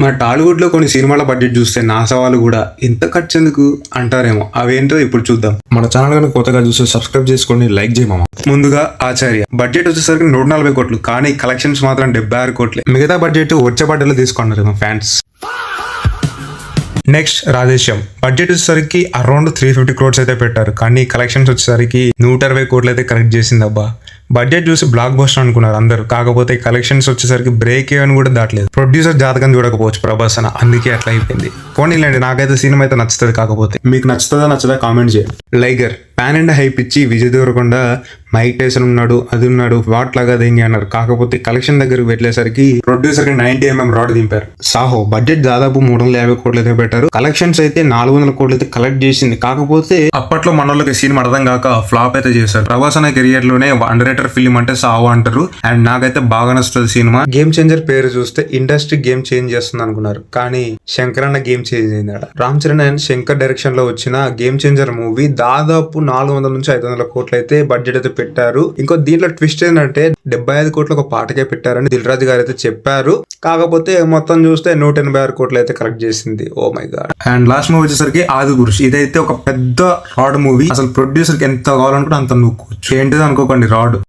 మన టాలీవుడ్ లో కొన్ని సినిమాల బడ్జెట్ చూస్తే నా సవాలు కూడా ఇంత ఖర్చు ఎందుకు అంటారేమో, అవేంటో ఇప్పుడు చూద్దాం. మన ఛానల్ కనుక కొత్తగా చూస్తే సబ్స్క్రైబ్ చేసుకోండి, లైక్ చేయమా. ముందుగా ఆచార్య బడ్జెట్ వచ్చేసరికి 140 కోట్లు, కానీ కలెక్షన్స్ మాత్రం 76 కోట్లే. మిగతా బడ్జెట్ వచ్చే బడ్జెట్లో తీసుకున్నారు మా ఫ్యాన్స్. నెక్స్ట్ రాధేశ్యాం బడ్జెట్ వచ్చేసరికి అరౌండ్ 350 crores అయితే పెట్టారు, కానీ కలెక్షన్స్ వచ్చేసరికి 120 కోట్లు అయితే కలెక్ట్ చేసింది. అబ్బా, బడ్జెట్ చూసి బ్లాక్ బస్టర్ అనుకున్నారు అందరూ, కాకపోతే కలెక్షన్స్ వచ్చేసరికి బ్రేక్ ఏవని కూడా దాటలేదు. ప్రొడ్యూసర్ జాతకం చూడకపోవచ్చు ప్రభాస్ అన్న, అందుకే అట్లా అయిపోయింది. పోనీలేండి, నాకైతే సినిమా అయితే నచ్చుతుంది. కాకపోతే మీకు నచ్చుతుందా నచ్చదా కామెంట్ చేయండి. లైగర్ ప్యాన్ అండ్ హైప్ ఇచ్చి విజయ్ దేవరకొండ, మైక్ టైసన్ ఉన్నాడు, అది ఉన్నాడు, వాట్ లాగా దేంగి అన్నారు. కాకపోతే కలెక్షన్ దగ్గరకు వెళ్ళేసరికి ప్రొడ్యూసర్ కి 90mm రాడ్ దింపారు. సాహో బడ్జెట్ దాదాపు 350 కోట్లు అయితే పెట్టారు, కలెక్షన్స్ అయితే 400 కోట్లు అయితే కలెక్ట్ చేసింది. కాకపోతే అప్పట్లో మనోళ్ళకి సినిమా అర్థం కాక ఫ్లాప్ అయితే చేశారు. ప్రభాస్ అనే కెరియర్ లోనే అండర్ రేటెడ్ ఫిల్మ్ అంటే సాహో అంటారు, అండ్ నాకైతే బాగా నచ్చుతుంది సినిమా. గేమ్ చేంజర్ పేరు చూస్తే ఇండస్ట్రీ గేమ్ చేంజ్ చేస్తుంది అనుకున్నారు, కానీ శంకర్ అన్న గేమ్ చేంజ్ అయింది. రామ్ చరణ్ అండ్ శంకర్ డైరెక్షన్ లో వచ్చిన గేమ్ చేంజర్ మూవీ దాదాపు 400 నుంచి 500 కోట్లు అయితే బడ్జెట్ అయితే పెట్టారు. ఇంకో దీంట్లో ట్విస్ట్ ఏంటంటే 75 కోట్లు ఒక పాటకే పెట్టారని దిల్ రాజు గారు అయితే చెప్పారు. కాకపోతే మొత్తం చూస్తే 186 కోట్లు అయితే కలెక్ట్ చేసింది. Oh my God. And last movie వచ్చేసరికి ఆదిపురుష్. ఇదైతే ఒక పెద్ద రాడ్ మూవీ, అసలు ప్రొడ్యూసర్ కి ఎంత కావాలనుకుంటే అంత నూక్కోవచ్చు. ఏంటిది అనుకోకండి, రాడ్.